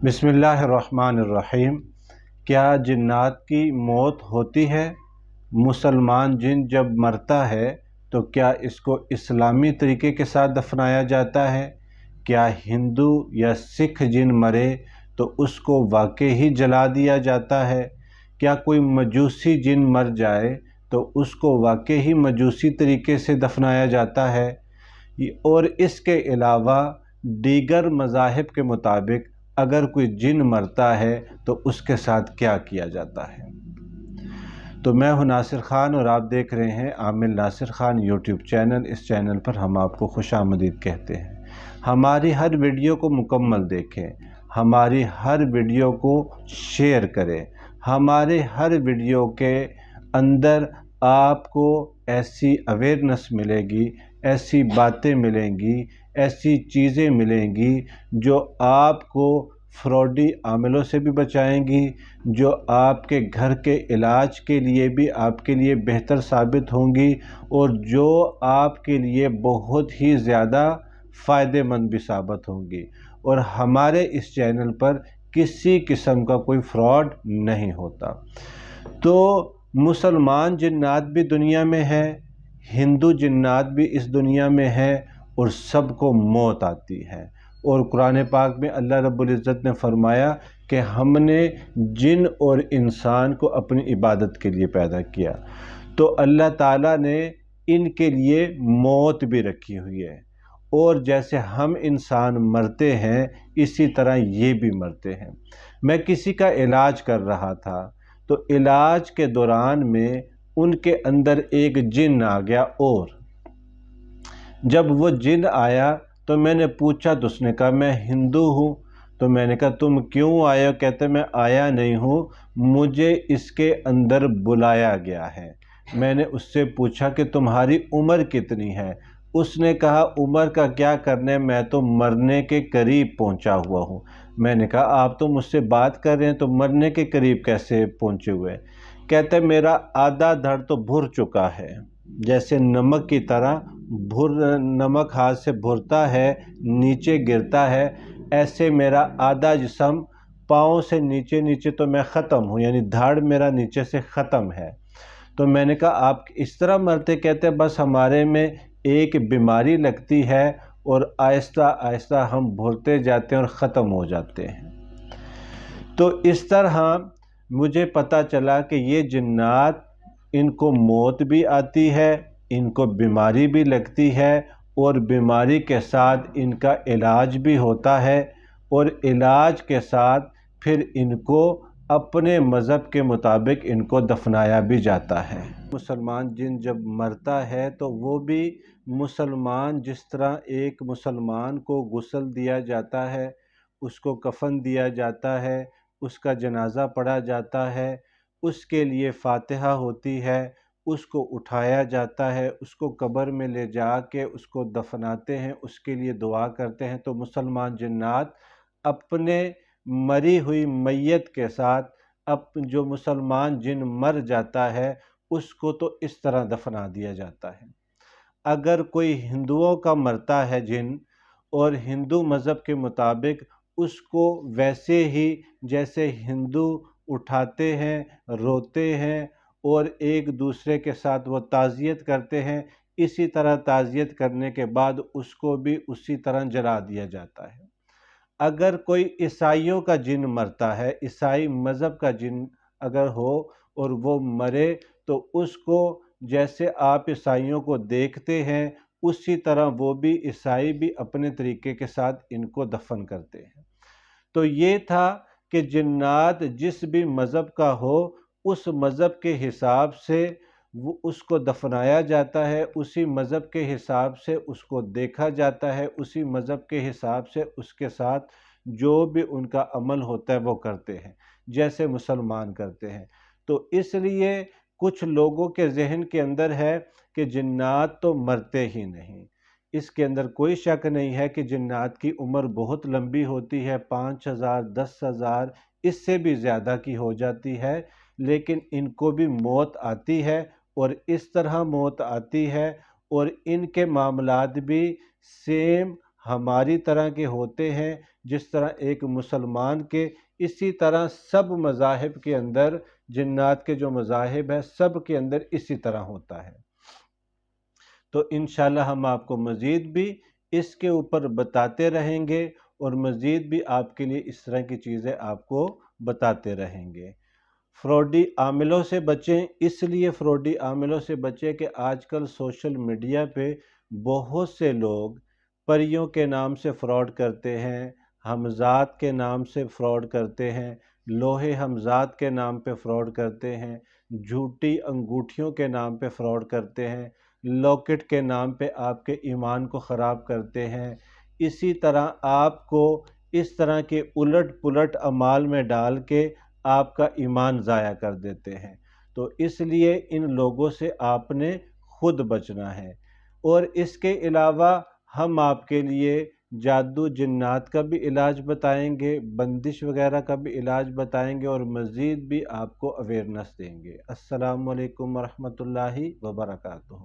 बिस्मिल्लाहिर्रहमानिर्रहीम। क्या जिन्नात की मौत होती है? मुसलमान जिन जब मरता है तो क्या इसको इस्लामी तरीके के साथ दफनाया जाता है? क्या हिंदू या सिख जिन मरे तो उसको वाकई ही जला दिया जाता है? क्या कोई मजूसी जिन मर जाए तो उसको वाकई ही मजूसी तरीके से दफनाया जाता है? और इसके अलावा दीगर मज़ाहिब के मुताबिक अगर कोई जिन मरता है तो उसके साथ क्या किया जाता है? तो मैं हूं नासिर ख़ान और आप देख रहे हैं आमिर नासिर ख़ान यूट्यूब चैनल। इस चैनल पर हम आपको खुशामदीद कहते हैं। हमारी हर वीडियो को मुकम्मल देखें, हमारी हर वीडियो को शेयर करें। हमारे हर वीडियो के अंदर आपको ऐसी अवेयरनेस मिलेगी, ऐसी बातें मिलेंगी, ऐसी चीज़ें मिलेंगी जो आपको फ्रॉडी आमिलों से भी बचाएंगी, जो आपके घर के इलाज के लिए भी आपके लिए बेहतर साबित होंगी और जो आपके लिए बहुत ही ज़्यादा फ़ायदेमंद भी साबित होंगी। और हमारे इस चैनल पर किसी किस्म का कोई फ्रॉड नहीं होता। तो मुसलमान जिन्नात भी दुनिया में है, हिंदू जिन्नात भी इस दुनिया में है और सबको मौत आती है। और कुरान पाक में अल्लाह रब्बुल इज़्ज़त ने फरमाया कि हमने जिन और इंसान को अपनी इबादत के लिए पैदा किया, तो अल्लाह ताला ने इनके लिए मौत भी रखी हुई है। और जैसे हम इंसान मरते हैं इसी तरह ये भी मरते हैं। मैं किसी का इलाज कर रहा था तो इलाज के दौरान में उनके अंदर एक जिन आ गया। और जब वो जिन आया तो मैंने पूछा तो उसने कहा मैं हिंदू हूँ। तो मैंने कहा तुम क्यों आए हो? कहते मैं आया नहीं हूँ, मुझे इसके अंदर बुलाया गया है। मैंने उससे पूछा कि तुम्हारी उम्र कितनी है? उसने कहा उम्र का क्या करने, मैं तो मरने के करीब पहुँचा हुआ हूँ। मैंने कहा आप तो मुझसे बात कर रहे हैं तो मरने के करीब कैसे पहुँचे हुए? कहते मेरा आधा धड़ तो भुर चुका है, जैसे नमक की तरह नमक हाथ से भुरता है नीचे गिरता है, ऐसे मेरा आधा जिस्म पाँव से नीचे नीचे तो मैं ख़त्म हूँ, यानी धड़ मेरा नीचे से ख़त्म है। तो मैंने कहा आप इस तरह मरते? कहते बस हमारे में एक बीमारी लगती है और आहिस्ता आहिस्ता हम भुरते जाते हैं और ख़त्म हो जाते हैं। तो इस तरह मुझे पता चला कि ये जिन्नात, इनको मौत भी आती है, इनको बीमारी भी लगती है और बीमारी के साथ इनका इलाज भी होता है और इलाज के साथ फिर इनको अपने मज़हब के मुताबिक इनको दफनाया भी जाता है। मुसलमान जिन जब मरता है तो वो भी मुसलमान, जिस तरह एक मुसलमान को गुस्ल दिया जाता है, उसको कफन दिया जाता है, उसका जनाजा पढ़ा जाता है, उसके लिए फातिहा होती है, उसको उठाया जाता है, उसको कब्र में ले जा के उसको दफनाते हैं, उसके लिए दुआ करते हैं। तो मुसलमान जिन्नात अपने मरी हुई मैयत के साथ जो मुसलमान जिन मर जाता है उसको तो इस तरह दफना दिया जाता है। अगर कोई हिंदुओं का मरता है जिन, और हिंदू मज़हब के मुताबिक उसको वैसे ही जैसे हिंदू उठाते हैं, रोते हैं और एक दूसरे के साथ वो ताज़ियत करते हैं, इसी तरह ताज़ियत करने के बाद उसको भी उसी तरह जला दिया जाता है। अगर कोई ईसाइयों का जिन मरता है, ईसाई मज़हब का जिन अगर हो और वो मरे, तो उसको जैसे आप ईसाइयों को देखते हैं उसी तरह वो भी ईसाई भी अपने तरीके के साथ इनको दफन करते हैं। तो ये था कि जिन्नात जिस भी मज़हब का हो उस मज़हब के हिसाब से वो उसको दफनाया जाता है, उसी मज़हब के हिसाब से उसको देखा जाता है, उसी मज़हब के हिसाब से उसके साथ जो भी उनका अमल होता है वो करते हैं, जैसे मुसलमान करते हैं। तो इसलिए कुछ लोगों के जहन के अंदर है कि जिन्नात तो मरते ही नहीं। इसके अंदर कोई शक नहीं है कि जिन्नात की उम्र बहुत लंबी होती है, 5000, 10,000, इससे भी ज़्यादा की हो जाती है, लेकिन इनको भी मौत आती है और इस तरह मौत आती है और इनके मामलात भी सेम ہماری طرح کے ہوتے ہیں، جس طرح ایک مسلمان کے، اسی طرح سب مذاہب کے اندر جنات کے جو مذاہب ہیں سب کے اندر اسی طرح ہوتا ہے۔ تو انشاءاللہ ہم آپ کو مزید بھی اس کے اوپر بتاتے رہیں گے، اور مزید بھی آپ کے لیے اس طرح کی چیزیں آپ کو بتاتے رہیں گے۔ فراڈی عاملوں سے بچیں، اس لیے فراڈی عاملوں سے بچیں کہ آج کل سوشل میڈیا پہ بہت سے لوگ پریوں کے نام سے فراڈ کرتے ہیں، حمزات کے نام سے فراڈ کرتے ہیں، لوہے حمزات کے نام پہ فراڈ کرتے ہیں، جھوٹی انگوٹھیوں کے نام پہ فراڈ کرتے ہیں، لاکٹ کے نام پہ آپ کے ایمان کو خراب کرتے ہیں۔ اسی طرح آپ کو اس طرح کے الٹ پلٹ اعمال میں ڈال کے آپ کا ایمان ضائع کر دیتے ہیں۔ تو اس لیے ان لوگوں سے آپ نے خود بچنا ہے۔ اور اس کے علاوہ ہم آپ کے لیے جادو جنات کا بھی علاج بتائیں گے، بندش وغیرہ کا بھی علاج بتائیں گے، اور مزید بھی آپ کو اویئرنس دیں گے۔ السلام علیکم ورحمۃ اللہ وبرکاتہ۔